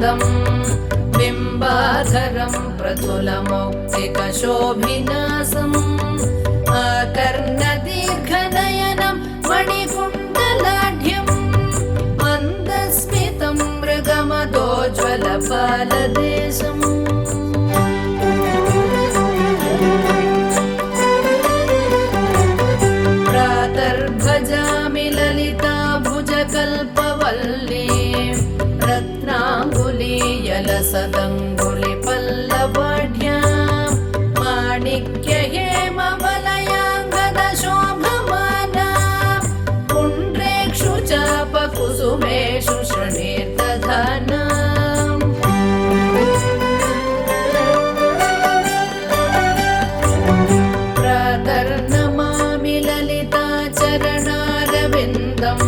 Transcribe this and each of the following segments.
वरदं बिम्बाधरं प्रतुलमौक्तिकशोभिनासम् आकर्णदीर्घनयनं मणिकुण्डलाढ्यं मन्दस्मितं मृगमदोज्ज्वलपालदेशम् प्रातर्भजामि ललिताभुजकल्पवल्लीं रत्नाङ्गुलीयलसदङ्गुलिपल्लवाढ्यां माणिक्यहेमवलयाङ्गदशोभमानां पुण्ड्रेक्षु चापकुसुमेषु शृणीर्दधानाम् प्रातर्नमामि ललिताचरणारविन्दं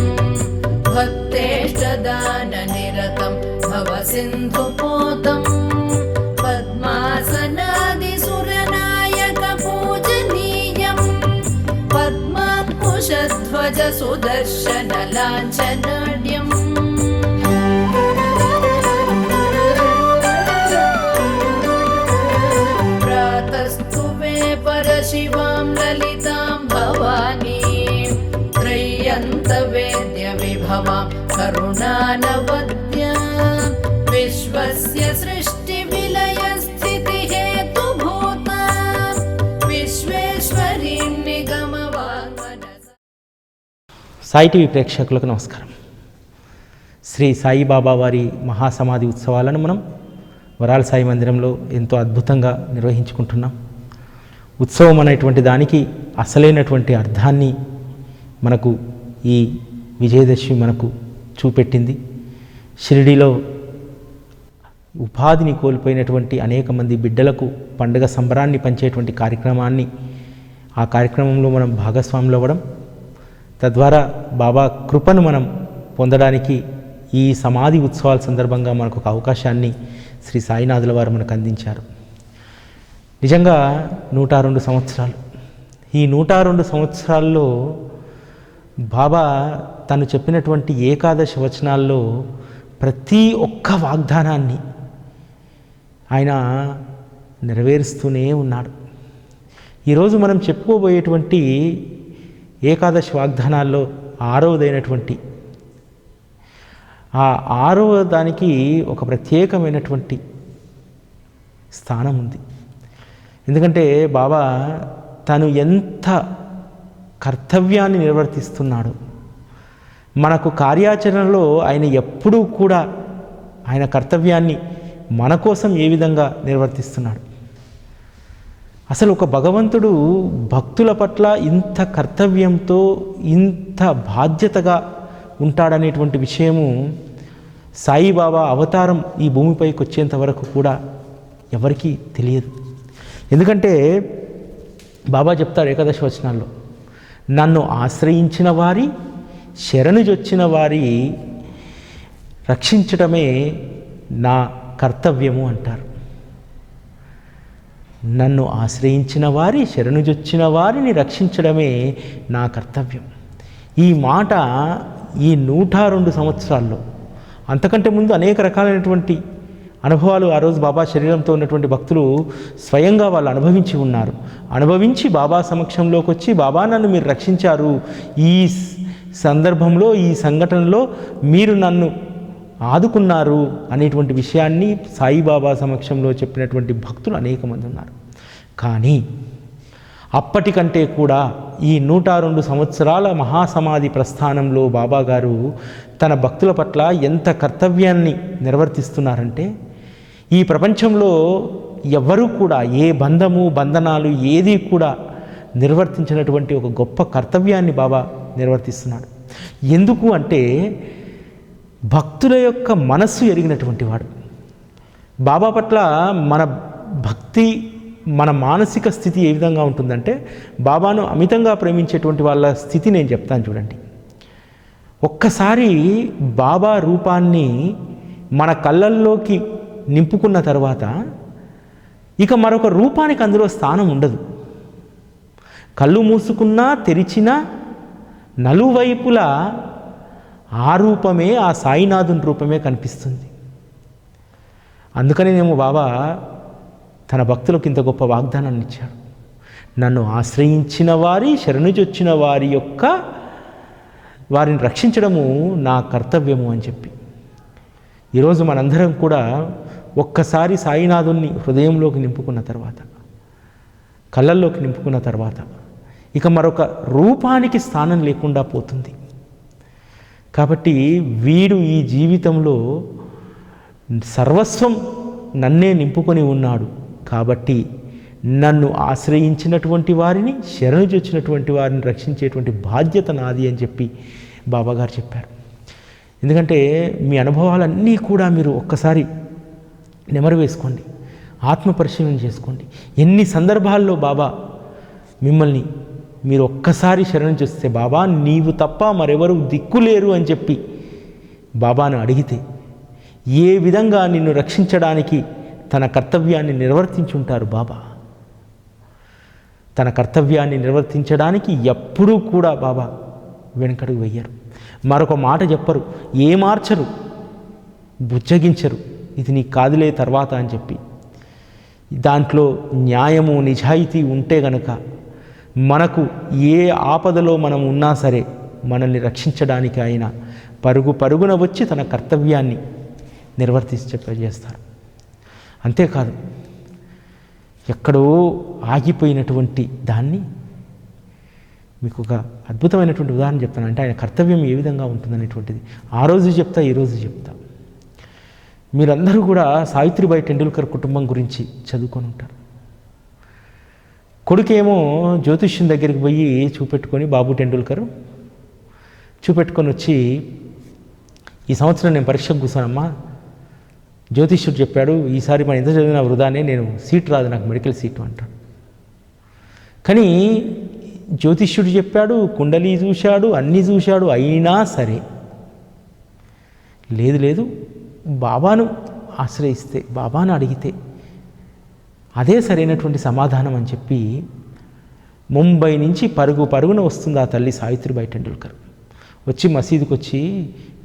भक्तेष्टदाननिरतं भवसिन्धुपोतं पद्मासनादिसुरनायकपूजनीयं पद्माङ्कुशध्वजसुदर्शनलाञ्छनाढ्यम् प्रातस्तु मे परशिवां ललितां भवानीं त्रय्यन्तवेद्यविभवां करुणानवद्यां विश्वस्य सृष्टिविलयस्थितिहेतुभूतां विश्वेश्वरीं निगमवाङ्मनसा। సాయి టీవీ ప్రేక్షకులకు నమస్కారం. శ్రీ సాయిబాబా వారి మహాసమాధి ఉత్సవాలను మనం వరాల సాయి మందిరంలో ఎంతో అద్భుతంగా నిర్వహించుకుంటున్నాం. ఉత్సవం అనేటువంటి దానికి అసలైనటువంటి అర్థాన్ని మనకు ఈ విజయదశమి మనకు చూపెట్టింది. షిరిడీలో ఉపాధిని కోల్పోయినటువంటి అనేక మంది బిడ్డలకు పండుగ సంబరాన్ని పంచేటువంటి కార్యక్రమాన్ని ఆ కార్యక్రమంలో మనం భాగస్వాములు అవ్వడం, తద్వారా బాబా కృపను మనం పొందడానికి ఈ సమాధి ఉత్సవాల సందర్భంగా మనకు ఒక అవకాశాన్ని శ్రీ సాయినాథుల వారు మనకు అందించారు. నిజంగా 102 సంవత్సరాలు. ఈ 102 సంవత్సరాల్లో బాబా తను చెప్పినటువంటి ఏకాదశి వచనాల్లో ప్రతి ఒక్క వాగ్దానాన్ని ఆయన నెరవేరుస్తూనే ఉన్నాడు. ఈరోజు మనం చెప్పుకోబోయేటువంటి ఏకాదశి వాగ్దానాల్లో 6వదైనటువంటి ఆ 6వ దానికి ఒక ప్రత్యేకమైనటువంటి స్థానం ఉంది. ఎందుకంటే బాబా తను ఎంత కర్తవ్యాన్ని నిర్వర్తిస్తున్నాడు, మనకు కార్యాచరణలో ఆయన ఎప్పుడూ కూడా ఆయన కర్తవ్యాన్ని మన కోసం ఏ విధంగా నిర్వర్తిస్తున్నాడు. అసలు ఒక భగవంతుడు భక్తుల పట్ల ఇంత కర్తవ్యంతో ఇంత బాధ్యతగా ఉంటాడనేటువంటి విషయము సాయిబాబా అవతారం ఈ భూమిపైకి వచ్చేంత వరకు కూడా ఎవరికీ తెలియదు. ఎందుకంటే బాబా చెప్తారు ఏకాదశి వచనాల్లో, నన్ను ఆశ్రయించిన వారి శరణుజొచ్చిన వారి రక్షించడమే నా కర్తవ్యము అంటారు. నన్ను ఆశ్రయించిన వారి శరణుజొచ్చిన వారిని రక్షించడమే నా కర్తవ్యం. ఈ మాట ఈ 102 సంవత్సరాల్లో, అంతకంటే ముందు అనేక రకాలైనటువంటి అనుభవాలు ఆ రోజు బాబా శరీరంతో ఉన్నటువంటి భక్తులు స్వయంగా వాళ్ళు అనుభవించి ఉన్నారు. అనుభవించి బాబా సమక్షంలోకి వచ్చి, బాబా నన్ను మీరు రక్షించారు, ఈ సందర్భంలో ఈ సంఘటనలో మీరు నన్ను ఆదుకున్నారు అనేటువంటి విషయాన్ని సాయిబాబా సమక్షంలో చెప్పినటువంటి భక్తులు అనేక మంది ఉన్నారు. కానీ అప్పటికంటే కూడా ఈ 102 సంవత్సరాల మహాసమాధి ప్రస్థానంలో బాబా గారు తన భక్తుల పట్ల ఎంత కర్తవ్యాన్ని నిర్వర్తిస్తున్నారంటే, ఈ ప్రపంచంలో ఎవ్వరూ కూడా ఏ బంధము బంధనాలు ఏది కూడా నిర్వర్తించినటువంటి ఒక గొప్ప కర్తవ్యాన్ని బాబా నిర్వర్తిస్తున్నాడు. ఎందుకు అంటే భక్తుల యొక్క మనస్సు ఎరిగినటువంటి వాడు. బాబా పట్ల మన భక్తి, మన మానసిక స్థితి ఏ విధంగా ఉంటుందంటే, బాబాను అమితంగా ప్రేమించేటువంటి వాళ్ళ స్థితి నేను చెప్తాను చూడండి. ఒక్కసారి బాబా రూపాన్ని మన కళ్ళల్లోకి నింపుకున్న తర్వాత ఇక మరొక రూపానికి అందులో స్థానం ఉండదు. కళ్ళు మూసుకున్నా తెరిచినా నలువైపులా ఆ రూపమే, ఆ సాయినాథుని రూపమే కనిపిస్తుంది. అందుకనేనేమో బాబా తన భక్తులకు ఇంత గొప్ప వాగ్దానాన్ని ఇచ్చాడు. నన్ను ఆశ్రయించిన వారి, శరణుజొచ్చిన వారి యొక్క వారిని రక్షించడము నా కర్తవ్యము అని చెప్పి. ఈరోజు మనందరం కూడా ఒక్కసారి సాయినాథుణ్ణి హృదయంలోకి నింపుకున్న తర్వాత, కళ్ళల్లోకి నింపుకున్న తర్వాత ఇక మరొక రూపానికి స్థానం లేకుండా పోతుంది. కాబట్టి వీడు ఈ జీవితంలో సర్వస్వం నన్నే నింపుకొని ఉన్నాడు కాబట్టి నన్ను ఆశ్రయించినటువంటి వారిని, శరణుజొచ్చినటువంటి వారిని రక్షించేటువంటి బాధ్యత నాది అని చెప్పి బాబాగారు చెప్పారు. ఎందుకంటే మీ అనుభవాలన్నీ కూడా మీరు ఒక్కసారి నెమరు వేసుకోండి, ఆత్మ పరిశీలన చేసుకోండి. ఎన్ని సందర్భాల్లో బాబా మిమ్మల్ని మీరు ఒక్కసారి శరణు చేస్తే, బాబా నీవు తప్ప మరెవరు దిక్కులేరు అని చెప్పి బాబాను అడిగితే ఏ విధంగా నిన్ను రక్షించడానికి తన కర్తవ్యాన్ని నిర్వర్తించుంటారు బాబా. తన కర్తవ్యాన్ని నిర్వర్తించడానికి ఎప్పుడూ కూడా బాబా వెనుకడుగు వెయ్యరు, మరొక మాట చెప్పరు, ఏ మార్చరు, బుజ్జగించరు. ఇది నీ కాదులే తర్వాత అని చెప్పి దాంట్లో న్యాయము, నిజాయితీ ఉంటే గనక మనకు ఏ ఆపదలో మనం ఉన్నా సరే మనల్ని రక్షించడానికి ఆయన పరుగు పరుగున వచ్చి తన కర్తవ్యాన్ని నిర్వర్తించేస్తారు. అంతేకాదు ఎక్కడో ఆగిపోయినటువంటి దాన్ని మీకు ఒక అద్భుతమైనటువంటి ఉదాహరణ చెప్తాను. అంటే ఆయన కర్తవ్యం ఏ విధంగా ఉంటుందనేటువంటిది ఆ రోజు చెప్తా, ఈరోజు చెప్తా. మీరందరూ కూడా సావిత్రిబాయి టెండూల్కర్ కుటుంబం గురించి చదువుకొని ఉంటారు. కొడుకేమో జ్యోతిష్యం దగ్గరికి పోయి చూపెట్టుకొని, బాబు టెండూల్కర్ చూపెట్టుకొని వచ్చి, ఈ సంవత్సరం నేను పరీక్షకు కూర్చోనమ్మా, జ్యోతిష్యుడు చెప్పాడు ఈసారి మనం ఎంత చదివినా వృధానే, నేను సీట్ రాదు నాకు, మెడికల్ సీటు అంటాడు. కానీ జ్యోతిష్యుడు చెప్పాడు, కుండలి చూశాడు, అన్నీ చూశాడు, అయినా సరే లేదు బాబాను ఆశ్రయిస్తే, బాబాను అడిగితే అదే సరైనటువంటి సమాధానం అని చెప్పి ముంబై నుంచి పరుగున వస్తుంది ఆ తల్లి సావిత్రిబాయి టెండూల్కర్. వచ్చి మసీదుకి వచ్చి,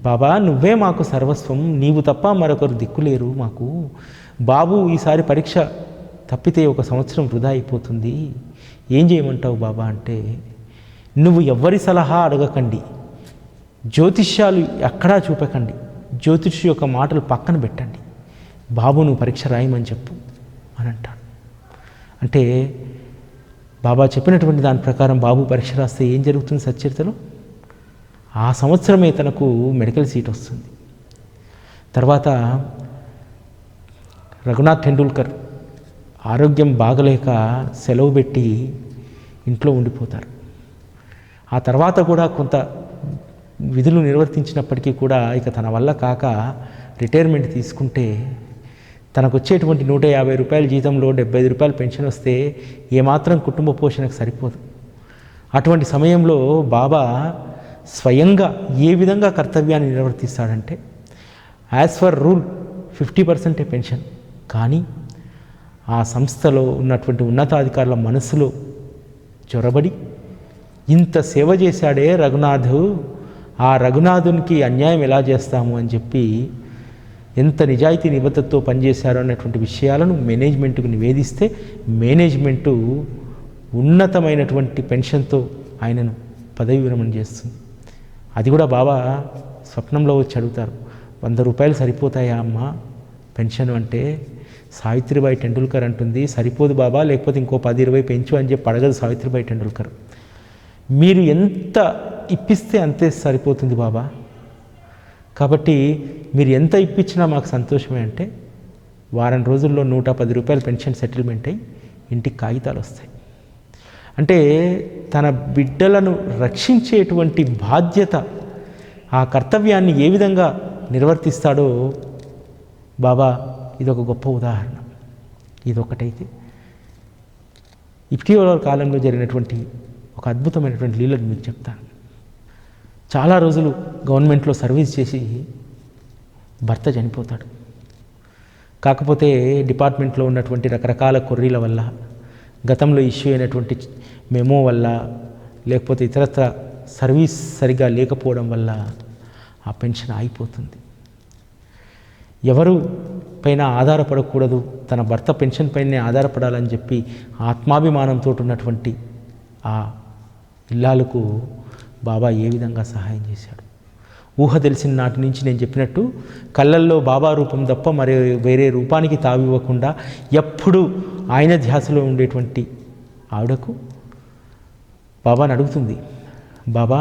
బాబా నువ్వే మాకు సర్వస్వం, నీవు తప్ప మరొకరు దిక్కులేరు మాకు, బాబు ఈసారి పరీక్ష తప్పితే ఒక సంవత్సరం వృధా అయిపోతుంది, ఏం చేయమంటావు బాబా అంటే, నువ్వు ఎవ్వరి సలహా అడగకండి, జ్యోతిష్యాలు ఎక్కడా చూపకండి, జ్యోతిష్యు యొక్క మాటలు పక్కన పెట్టండి, బాబు నువ్వు పరీక్ష రాయమని చెప్పు అని అంటాడు. అంటే బాబా చెప్పినటువంటి దాని ప్రకారం బాబు పరీక్ష రాస్తే ఏం జరుగుతుంది సచ్చరితలో? ఆ సంవత్సరమే తనకు మెడికల్ సీట్ వస్తుంది. తర్వాత రఘునాథ్ టెండూల్కర్ ఆరోగ్యం బాగలేక సెలవు పెట్టి ఇంట్లో ఉండిపోతారు. ఆ తర్వాత కూడా కొంత విధులు నిర్వర్తించినప్పటికీ కూడా ఇక తన వల్ల కాక రిటైర్మెంట్ తీసుకుంటే తనకు వచ్చేటువంటి 150 రూపాయల జీతంలో 75 రూపాయల పెన్షన్ వస్తే ఏమాత్రం కుటుంబ పోషణకు సరిపోదు. అటువంటి సమయంలో బాబా స్వయంగా ఏ విధంగా కర్తవ్యాన్ని నిర్వర్తిస్తాడంటే, యాజ్ ఫర్ రూల్ 50% పెన్షన్, కానీ ఆ సంస్థలో ఉన్నటువంటి ఉన్నతాధికారుల మనసులో చొరబడి ఇంత సేవ చేశాడే రఘునాథు, ఆ రఘునాథునికి అన్యాయం ఎలా చేస్తాము అని చెప్పి ఎంత నిజాయితీ నిబద్ధతతో పనిచేశారో అన్నటువంటి విషయాలను మేనేజ్మెంట్కు నివేదిస్తే మేనేజ్మెంటు ఉన్నతమైనటువంటి పెన్షన్తో ఆయనను పదవి విరమణ చేస్తుంది. అది కూడా బాబా స్వప్నంలో వచ్చి అడుగుతారు, 100 రూపాయలు సరిపోతాయా అమ్మా పెన్షన్ అంటే? సావిత్రిబాయి టెండూల్కర్ అంటుంది, సరిపోదు బాబా, లేకపోతే ఇంకో 10-20 పెంచు అని చెప్పి అడగదు సావిత్రిబాయి టెండూల్కర్. మీరు ఎంత ఇప్పిస్తే అంతే సరిపోతుంది బాబా, కాబట్టి మీరు ఎంత ఇప్పించినా మాకు సంతోషమే అంటే వారం రోజుల్లో 110 రూపాయల పెన్షన్ సెటిల్మెంట్ అయ్యి ఇంటికి కాగితాలు వస్తాయి. అంటే తన బిడ్డలను రక్షించేటువంటి బాధ్యత, ఆ కర్తవ్యాన్ని ఏ విధంగా నిర్వర్తిస్తాడో బాబా ఇదొక గొప్ప ఉదాహరణ. ఇదొకటైతే ఇటీవల కాలంలో జరిగినటువంటి ఒక అద్భుతమైనటువంటి లీలను మీకు చెప్తాను. చాలా రోజులు గవర్నమెంట్లో సర్వీస్ చేసి భర్త చనిపోతాడు. కాకపోతే డిపార్ట్మెంట్లో ఉన్నటువంటి రకరకాల కొర్రీల వల్ల, గతంలో ఇష్యూ అయినటువంటి మెమో వల్ల, లేకపోతే ఇతరత్ర సర్వీస్ సరిగా లేకపోవడం వల్ల ఆ పెన్షన్ ఆగిపోతుంది. ఎవరు పైన ఆధారపడకూడదు, తన భర్త పెన్షన్ పైనే ఆధారపడాలని చెప్పి ఆత్మాభిమానంతో ఉన్నటువంటి ఆ ఇల్లాలకు బాబా ఏ విధంగా సహాయం చేశాడు. ఊహ తెలిసిన నాటి నుంచి నేను చెప్పినట్టు కళ్ళల్లో బాబా రూపం తప్ప మరి వేరే రూపానికి తావివ్వకుండా ఎప్పుడూ ఆయన ధ్యాసలో ఉండేటువంటి ఆవిడకు బాబాని అడుగుతుంది, బాబా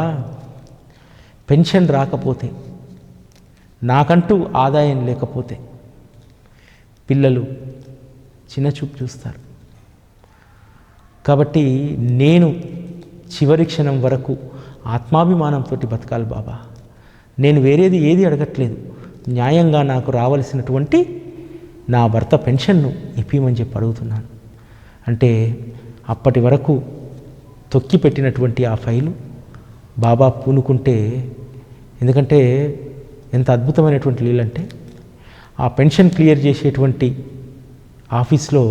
పెన్షన్ రాకపోతే, నాకంటూ ఆదాయం లేకపోతే పిల్లలు చిన్నచూపు చూస్తారు. కాబట్టి నేను చివరి క్షణం వరకు ఆత్మాభిమానంతో బతకాలి బాబా. నేను వేరేది ఏది అడగట్లేదు, న్యాయంగా నాకు రావలసినటువంటి నా భర్త పెన్షన్ను ఇప్పిమని చెప్పి అడుగుతున్నాను. అంటే అప్పటి వరకు తొక్కి పెట్టినటువంటి ఆ ఫైలు బాబా పూనుకుంటే, ఎందుకంటే ఎంత అద్భుతమైనటువంటి లీలంటే ఆ పెన్షన్ క్లియర్ చేసేటువంటి ఆఫీస్లో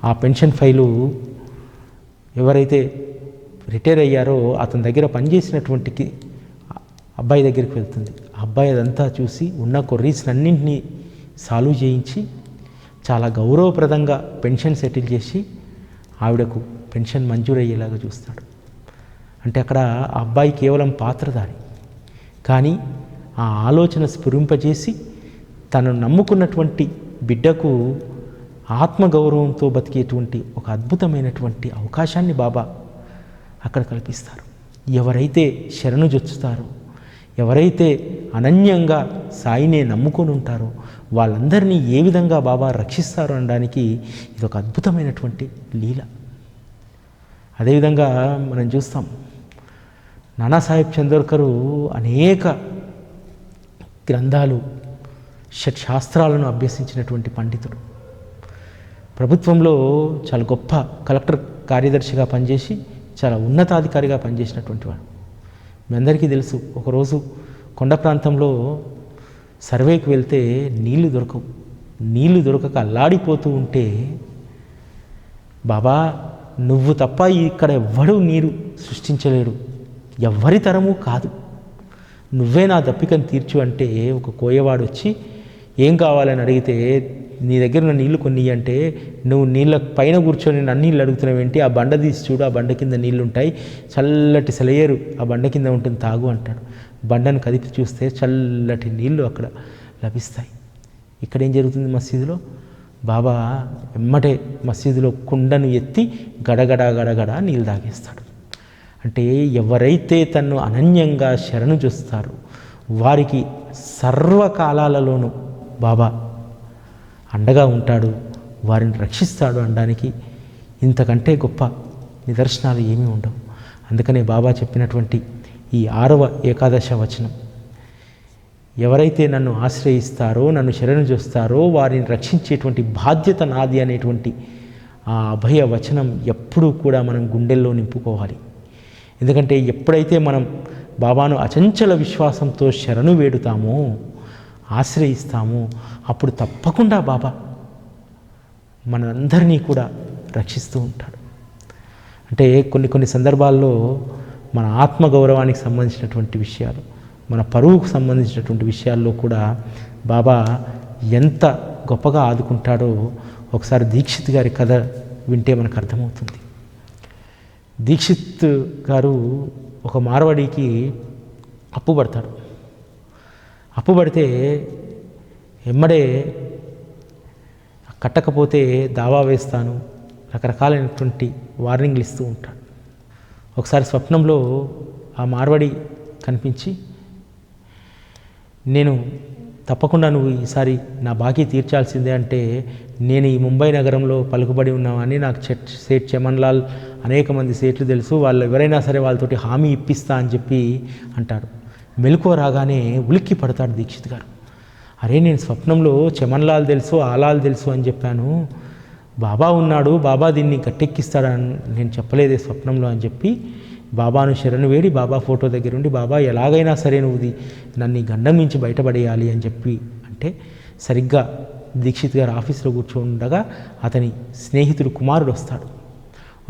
ఆ పెన్షన్ ఫైలు ఎవరైతే రిటైర్ అయ్యారో అతని దగ్గర పనిచేసినటువంటి అబ్బాయి దగ్గరికి వెళ్తుంది. ఆ అబ్బాయి అదంతా చూసి ఉన్న కొర్రీస్లన్నింటినీ సాల్వ్ చేయించి చాలా గౌరవప్రదంగా పెన్షన్ సెటిల్ చేసి ఆవిడకు పెన్షన్ మంజూరయ్యేలాగా చూస్తాడు. అంటే అక్కడ ఆ అబ్బాయి కేవలం పాత్రధారి, కానీ ఆ ఆలోచన స్ఫురింపజేసి తను నమ్ముకున్నటువంటి బిడ్డకు ఆత్మగౌరవంతో బతికేటువంటి ఒక అద్భుతమైనటువంటి అవకాశాన్ని బాబా అక్కడ కల్పిస్తారు. ఎవరైతే శరణు జొచ్చుతారో, ఎవరైతే అనన్యంగా సాయినే నమ్ముకొని ఉంటారో వాళ్ళందరినీ ఏ విధంగా బాబా రక్షిస్తారు అనడానికి ఇది ఒక అద్భుతమైనటువంటి లీల. అదేవిధంగా మనం చూస్తాం, నానాసాహెబ్ చందోర్కరు అనేక గ్రంథాలు, షట్శాస్త్రాలను అభ్యసించినటువంటి పండితుడు. ప్రభుత్వంలో చాలా గొప్ప కలెక్టర్ కార్యదర్శిగా పనిచేసి చాలా ఉన్నతాధికారిగా పనిచేసినటువంటి వాడు. మీ అందరికీ తెలుసు, ఒకరోజు కొండ ప్రాంతంలో సర్వేకి వెళ్తే నీళ్లు దొరకక అల్లాడిపోతూ ఉంటే, బాబా నువ్వు తప్ప ఇక్కడ ఎవ్వడూ నీరు సృష్టించలేడు, ఎవ్వరి తరము కాదు, నువ్వే నా దప్పికను తీర్చు అంటే ఒక కోయవాడు వచ్చి ఏం కావాలని అడిగితే, నీ దగ్గర ఉన్న నీళ్లు కొన్ని అంటే, నువ్వు నీళ్ళ పైన కూర్చొని నన్ను నీళ్ళు అడుగుతున్నావేంటి, ఆ బండ తీసి చూడు, ఆ బండ కింద నీళ్ళు ఉంటాయి, చల్లటి సెలయేరు ఆ బండ కింద ఉంటుంది, తాగు అంటాడు. బండను కదిపి చూస్తే చల్లటి నీళ్లు అక్కడ లభిస్తాయి. ఇక్కడ ఏం జరుగుతుంది మసీదులో? బాబా ఎమ్మటే మసీదులో కుండను ఎత్తి గడగడ గడగడ నీళ్ళు తాగేస్తాడు. అంటే ఎవరైతే తన్ను అనన్యంగా శరణు చూస్తారో వారికి సర్వకాలాలలోనూ బాబా అండగా ఉంటాడు, వారిని రక్షిస్తాడు అనడానికి ఇంతకంటే గొప్ప నిదర్శనాలు ఏమీ ఉండవు. అందుకనే బాబా చెప్పినటువంటి ఈ 6వ ఏకాదశ వచనం, ఎవరైతే నన్ను ఆశ్రయిస్తారో, నన్ను శరణు చూస్తారో వారిని రక్షించేటువంటి బాధ్యత నాది అనేటువంటి ఆ అభయ వచనం ఎప్పుడూ కూడా మనం గుండెల్లో నింపుకోవాలి. ఎందుకంటే ఎప్పుడైతే మనం బాబాను అచంచల విశ్వాసంతో శరణు వేడుతామో, ఆశ్రయిస్తామో, అప్పుడు తప్పకుండా బాబా మనందరినీ కూడా రక్షిస్తూ ఉంటాడు. అంటే కొన్ని సందర్భాల్లో మన ఆత్మగౌరవానికి సంబంధించినటువంటి విషయాలు, మన పరువుకు సంబంధించినటువంటి విషయాల్లో కూడా బాబా ఎంత గొప్పగా ఆదుకుంటాడో ఒకసారి దీక్షిత్ గారి కథ వింటే మనకు అర్థమవుతుంది. దీక్షిత్ గారు ఒక మార్వాడికి అప్పు పడతాడు. అప్పు పడితే ఎమ్మడే కట్టకపోతే దావా వేస్తాను, రకరకాలైనటువంటి వార్నింగ్లు ఇస్తూ ఉంటాడు. ఒకసారి స్వప్నంలో ఆ మార్వాడి కనిపించి, నేను తప్పకుండా నువ్వు ఈసారి నా బాకీ తీర్చాల్సిందే అంటే, నేను ఈ ముంబై నగరంలో పలుకుబడి ఉన్నామని నాకు సేట్ చమన్లాల్ అనేక మంది సేట్లు తెలుసు, వాళ్ళు ఎవరైనా సరే వాళ్ళతోటి హామీ ఇప్పిస్తా అని చెప్పి అంటాడు. మెలకువ రాగానే ఉలిక్కి పడతాడు దీక్షిత్ గారు. అరే, నేను స్వప్నంలో చమన్లాల్ తెలుసు, ఆలాల్ తెలుసు అని చెప్పాను, బాబా ఉన్నాడు, బాబా దీన్ని గట్టెక్కిస్తాడని నేను చెప్పలేదే స్వప్నంలో అని చెప్పి బాబాను శరణు వేడి బాబా ఫోటో దగ్గర ఉండి, బాబా ఎలాగైనా సరే నువ్వు నన్ను ఈ గండం నుంచి బయటపడేయాలి అని చెప్పి అంటే, సరిగ్గా దీక్షిత్ గారు ఆఫీస్లో కూర్చోండగా అతని స్నేహితుడు కుమారుడు వస్తాడు.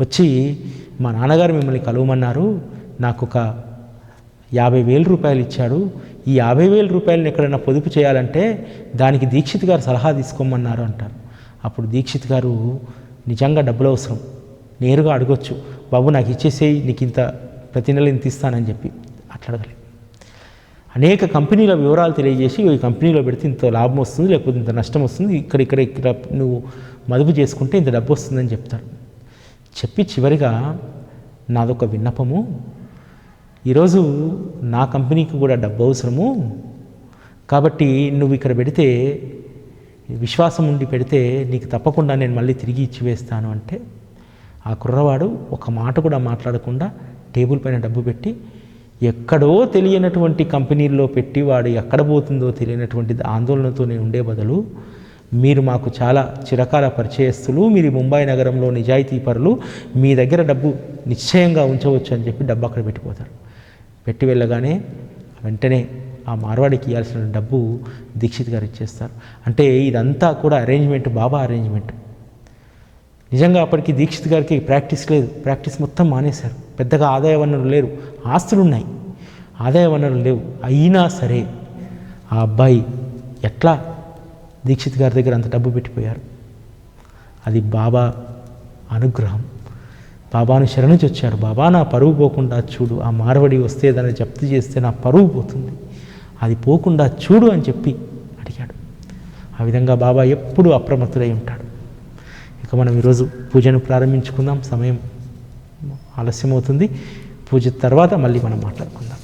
వచ్చి, మా నాన్నగారు మిమ్మల్ని కలవమన్నారు, నాకు ఒక 50,000 రూపాయలు ఇచ్చాడు. ఈ 50,000 రూపాయలను ఎక్కడైనా పొదుపు చేయాలంటే దానికి దీక్షిత్ గారు సలహా తీసుకోమన్నారు అంటారు. అప్పుడు దీక్షిత్ గారు నిజంగా డబ్బులు అవసరం, నేరుగా అడగొచ్చు, బాబు నాకు ఇచ్చేసేయి, నీకు ఇంత ప్రతి నెల ఇంత ఇస్తానని చెప్పి అట్లా అడగలేదు. అనేక కంపెనీల వివరాలు తెలియజేసి ఈ కంపెనీలో పెడితే ఇంత లాభం వస్తుంది, లేకపోతే ఇంత నష్టం వస్తుంది, ఇక్కడ నువ్వు మదుపు చేసుకుంటే ఇంత డబ్బు వస్తుందని చెప్తారు. చెప్పి చివరిగా నాదొక విన్నపము, ఈరోజు నా కంపెనీకి కూడా డబ్బు అవసరము, కాబట్టి నువ్వు ఇక్కడ పెడితే విశ్వాసం ఉండి పెడితే నీకు తప్పకుండా నేను మళ్ళీ తిరిగి ఇచ్చివేస్తాను అంటే ఆ కుర్రవాడు ఒక మాట కూడా మాట్లాడకుండా టేబుల్ పైన డబ్బు పెట్టి ఎక్కడో తెలియనటువంటి కంపెనీల్లో పెట్టి వాడు ఎక్కడ పోతుందో తెలియనటువంటి ఆందోళనతోనే ఉండే బదులు మీరు మాకు చాలా చిరకాల పరిచయస్తులు, మీరు ముంబై నగరంలో నిజాయితీ పరులు, మీ దగ్గర డబ్బు నిశ్చయంగా ఉంచవచ్చు అని చెప్పి డబ్బు అక్కడ పెట్టిపోతారు. పెట్టి వెళ్ళగానే వెంటనే ఆ మార్వాడికి ఇవ్వాల్సిన డబ్బు దీక్షిత్ గారు ఇచ్చేస్తారు. అంటే ఇదంతా కూడా అరేంజ్మెంట్, బాబా అరేంజ్మెంట్. నిజంగా అప్పటికి దీక్షిత్ గారికి ప్రాక్టీస్ లేదు, ప్రాక్టీస్ మొత్తం మానేశారు. పెద్దగా ఆదాయ వనరులు లేరు, ఆస్తులు ఉన్నాయి, ఆదాయ వనరులు లేవు. అయినా సరే ఆ అబ్బాయి ఎట్లా దీక్షిత్ గారి దగ్గర అంత డబ్బు పెట్టిపోయారు. అది బాబా అనుగ్రహం. బాబాను శరణుచి వచ్చారు, బాబా నా పరువు పోకుండా చూడు, ఆ మార్వడి వస్తే దాన్ని జప్తు చేస్తే నా పరువు పోతుంది, అది పోకుండా చూడు అని చెప్పి అడిగాడు. ఆ విధంగా బాబా ఎప్పుడూ అప్రమత్తుడై ఉంటాడు. ఇక మనం ఈరోజు పూజను ప్రారంభించుకుందాం. సమయం ఆలస్యం అవుతుంది. పూజ తర్వాత మళ్ళీ మనం మాట్లాడుకుందాం.